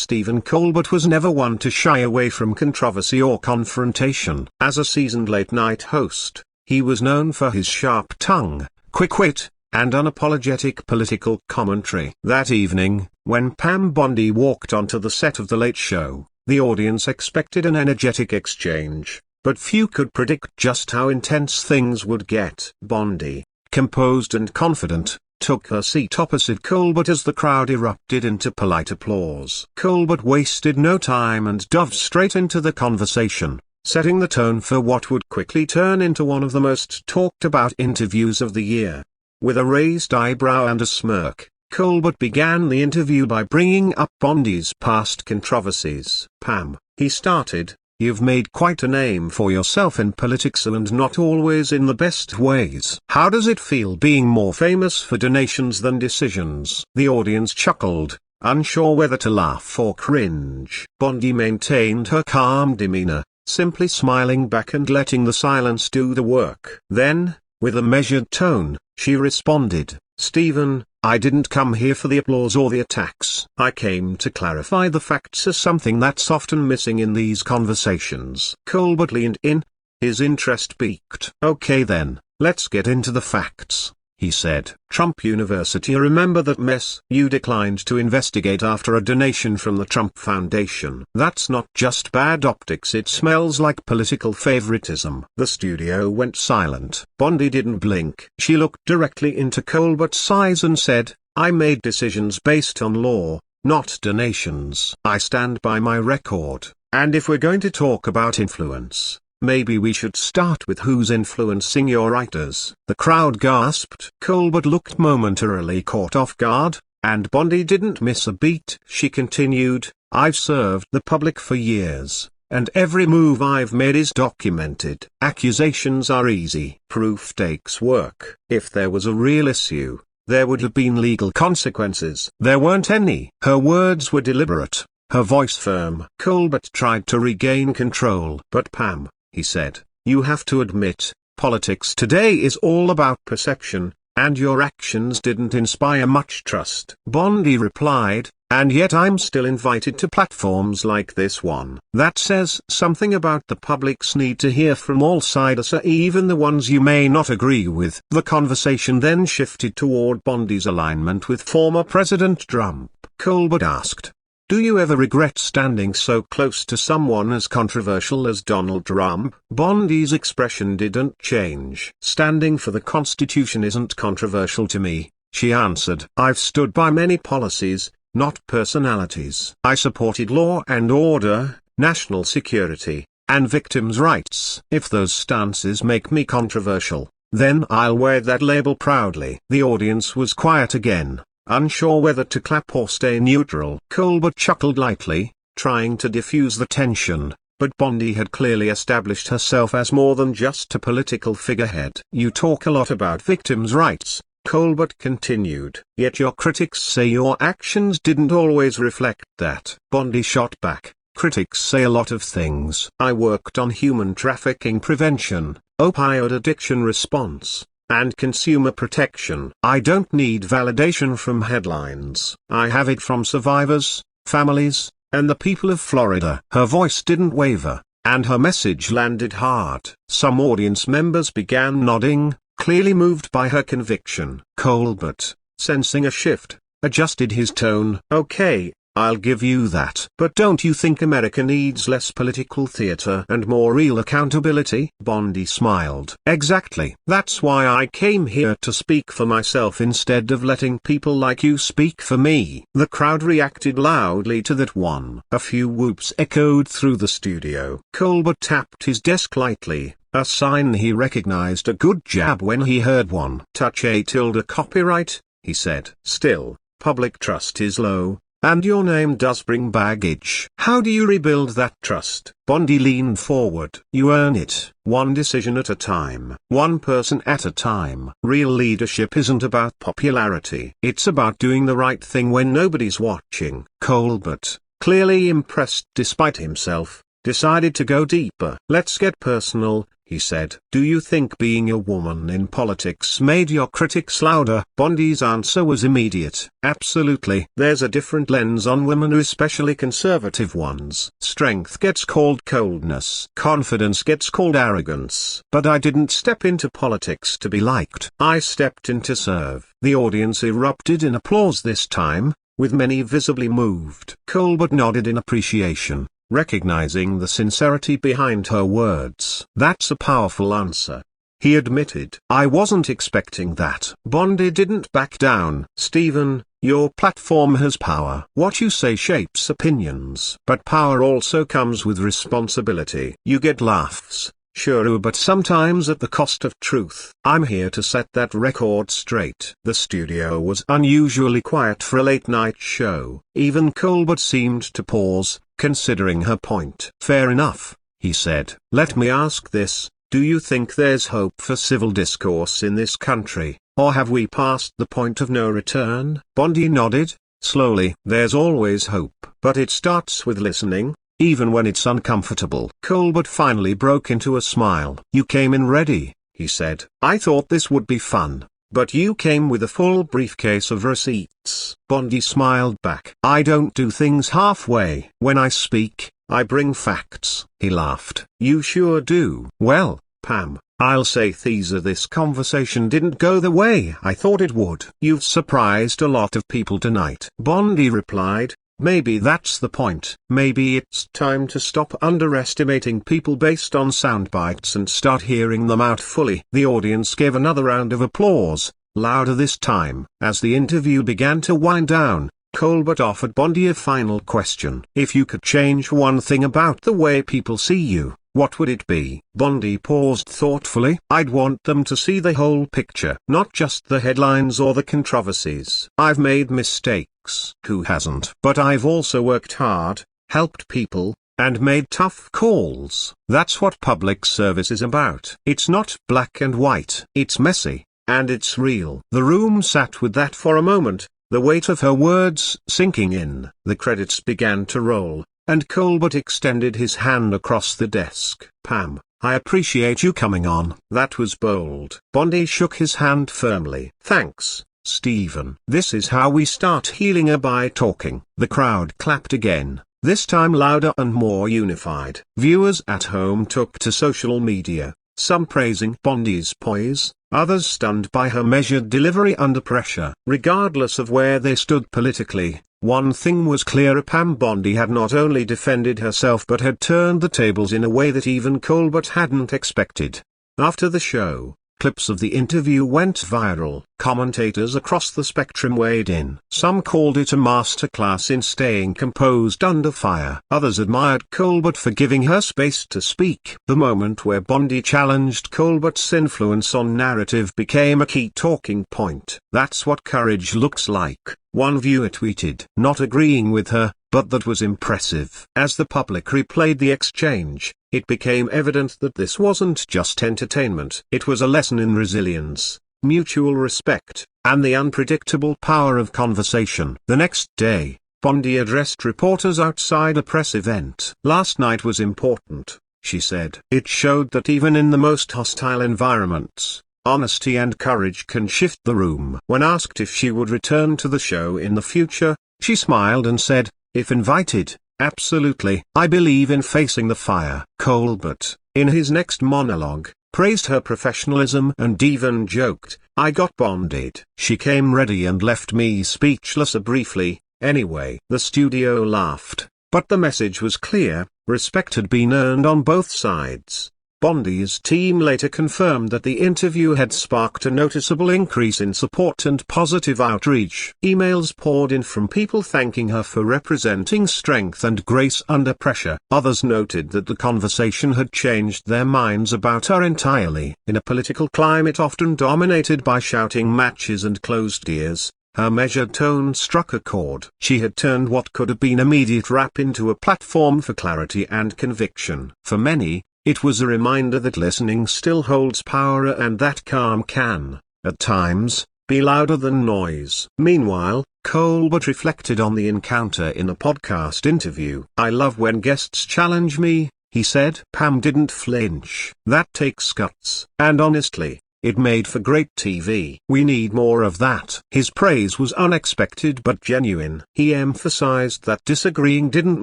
Stephen Colbert was never one to shy away from controversy or confrontation. As a seasoned late-night host, he was known for his sharp tongue, quick wit, and unapologetic political commentary. That evening, when Pam Bondi walked onto the set of The Late Show, the audience expected an energetic exchange, but few could predict just how intense things would get. Bondi, composed and confident, took her seat opposite Colbert as the crowd erupted into polite applause. Colbert wasted no time and dove straight into the conversation, setting the tone for what would quickly turn into one of the most talked about interviews of the year. With a raised eyebrow and a smirk, Colbert began the interview by bringing up Bondi's past controversies. "Pam," he started, "you've made quite a name for yourself in politics and not always in the best ways. How does it feel being more famous for donations than decisions?" The audience chuckled, unsure whether to laugh or cringe. Bondi maintained her calm demeanor, simply smiling back and letting the silence do the work. Then, with a measured tone, she responded, "Stephen, I didn't come here for the applause or the attacks. I came to clarify the facts as something that's often missing in these conversations." Colbert leaned in, his interest piqued. "Okay then, let's get into the facts," he said. "Trump University, remember that mess you declined to investigate after a donation from the Trump Foundation? That's not just bad optics, it smells like political favoritism." The studio went silent. Bondi didn't blink. She looked directly into Colbert's eyes and said, "I made decisions based on law, not donations. I stand by my record, and if we're going to talk about influence, maybe we should start with who's influencing your writers." The crowd gasped. Colbert looked momentarily caught off guard, and Bondi didn't miss a beat. She continued, "I've served the public for years, and every move I've made is documented. Accusations are easy. Proof takes work. If there was a real issue, there would have been legal consequences. There weren't any." Her words were deliberate, her voice firm. Colbert tried to regain control. "But Pam," he said, "you have to admit, politics today is all about perception, and your actions didn't inspire much trust." Bondi replied, "And yet I'm still invited to platforms like this one. That says something about the public's need to hear from all sides, even the ones you may not agree with." The conversation then shifted toward Bondi's alignment with former President Trump. Colbert asked, "Do you ever regret standing so close to someone as controversial as Donald Trump?" Bondi's expression didn't change. "Standing for the Constitution isn't controversial to me," she answered. "I've stood by many policies, not personalities. I supported law and order, national security, and victims' rights. If those stances make me controversial, then I'll wear that label proudly." The audience was quiet again, unsure whether to clap or stay neutral. Colbert chuckled lightly, trying to diffuse the tension, but Bondi had clearly established herself as more than just a political figurehead. "You talk a lot about victims' rights," Colbert continued, "yet your critics say your actions didn't always reflect that." Bondi shot back, "Critics say a lot of things. I worked on human trafficking prevention, opioid addiction response, and consumer protection. I don't need validation from headlines. I have it from survivors, families, and the people of Florida." Her voice didn't waver, and her message landed hard. Some audience members began nodding, clearly moved by her conviction. Colbert, sensing a shift, adjusted his tone. "Okay, I'll give you that. But don't you think America needs less political theater and more real accountability?" Bondi smiled. "Exactly. That's why I came here to speak for myself instead of letting people like you speak for me." The crowd reacted loudly to that one. A few whoops echoed through the studio. Colbert tapped his desk lightly, a sign he recognized a good jab when he heard one. "Touch a tilde copyright," he said. "Still, public trust is low, and your name does bring baggage. How do you rebuild that trust?" Bondi leaned forward. "You earn it, one decision at a time, one person at a time. Real leadership isn't about popularity. It's about doing the right thing when nobody's watching." Colbert, clearly impressed despite himself, decided to go deeper. "Let's get personal," he said. Do you think being a woman in politics made your critics louder? Bondi's answer was immediate. Absolutely. There's a different lens on women, especially conservative ones. Strength gets called coldness. Confidence gets called arrogance. But I didn't step into politics to be liked. I stepped in to serve. The audience erupted in applause this time, with many visibly moved. Colbert nodded in appreciation, recognizing the sincerity behind her words. That's a powerful answer, he admitted. I wasn't expecting that. Bondi didn't back down. Stephen, your platform has power. What you say shapes opinions. But power also comes with responsibility. You get laughs, sure, but sometimes at the cost of truth. I'm here to set that record straight. The studio was unusually quiet for a late-night show. Even Colbert seemed to pause, considering her point. Fair enough, he said. Let me ask this. Do you think there's hope for civil discourse in this country, or have we passed the point of no return? Bondi nodded, slowly. There's always hope, but it starts with listening, even when it's uncomfortable. Colbert finally broke into a smile. You came in ready, he said. I thought this would be fun, but you came with a full briefcase of receipts. Bondi smiled back. I don't do things halfway. When I speak, I bring facts. He laughed. You sure do. Well, Pam, I'll say this conversation didn't go the way I thought it would. You've surprised a lot of people tonight. Bondi replied. Maybe that's the point. Maybe it's time to stop underestimating people based on sound bites and start hearing them out fully. The audience gave another round of applause, louder this time. As the interview began to wind down, Colbert offered Bondi a final question. If you could change one thing about the way people see you, what would it be? Bondi paused thoughtfully. I'd want them to see the whole picture, not just the headlines or the controversies. I've made mistakes. Who hasn't? But I've also worked hard, helped people, and made tough calls. That's what public service is about. It's not black and white. It's messy, and it's real. The room sat with that for a moment, the weight of her words sinking in. The credits began to roll, and Colbert extended his hand across the desk. Pam, I appreciate you coming on. That was bold. Bondi shook his hand firmly. Thanks, Stephen. This is how we start healing, by talking. The crowd clapped again, this time louder and more unified. Viewers at home took to social media, some praising Bondi's poise, others stunned by her measured delivery under pressure. Regardless of where they stood politically, one thing was clear: Pam Bondi had not only defended herself but had turned the tables in a way that even Colbert hadn't expected. After the show, clips of the interview went viral. Commentators across the spectrum weighed in. Some called it a masterclass in staying composed under fire. Others admired Colbert for giving her space to speak. The moment where Bondi challenged Colbert's influence on narrative became a key talking point. That's what courage looks like, one viewer tweeted. Not agreeing with her, but that was impressive. As the public replayed the exchange, it became evident that this wasn't just entertainment. It was a lesson in resilience, mutual respect, and the unpredictable power of conversation. The next day, Bondi addressed reporters outside a press event. Last night was important, she said. It showed that even in the most hostile environments, honesty and courage can shift the room. When asked if she would return to the show in the future, she smiled and said, if invited, absolutely. I believe in facing the fire. Colbert, in his next monologue, praised her professionalism and even joked, I got bonded. She came ready and left me speechless briefly. Anyway, the studio laughed, but the message was clear: respect had been earned on both sides. Bondi's team later confirmed that the interview had sparked a noticeable increase in support and positive outreach. Emails poured in from people thanking her for representing strength and grace under pressure. Others noted that the conversation had changed their minds about her entirely. In a political climate often dominated by shouting matches and closed ears, her measured tone struck a chord. She had turned what could have been immediate rap into a platform for clarity and conviction. For many, it was a reminder that listening still holds power and that calm can, at times, be louder than noise. Meanwhile, Colbert reflected on the encounter in a podcast interview. I love when guests challenge me, he said. Pam didn't flinch. That takes guts. And honestly, it made for great TV. We need more of that. His praise was unexpected but genuine. He emphasized that disagreeing didn't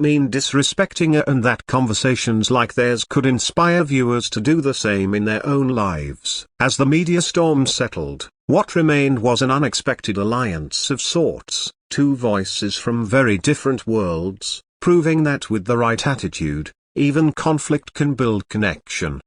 mean disrespecting her and that conversations like theirs could inspire viewers to do the same in their own lives. As the media storm settled, what remained was an unexpected alliance of sorts, two voices from very different worlds, proving that with the right attitude, even conflict can build connection.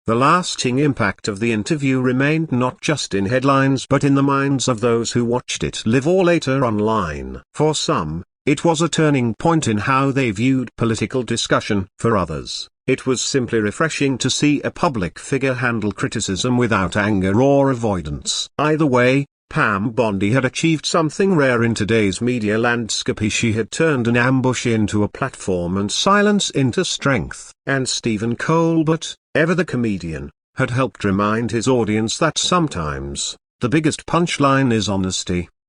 The lasting impact of the interview remained not just in headlines but in the minds of those who watched it live or later online. For some, it was a turning point in how they viewed political discussion. For others, it was simply refreshing to see a public figure handle criticism without anger or avoidance. Either way, Pam Bondi had achieved something rare in today's media landscape. She had turned an ambush into a platform and silence into strength. And Stephen Colbert, ever the comedian, had helped remind his audience that sometimes, the biggest punchline is honesty.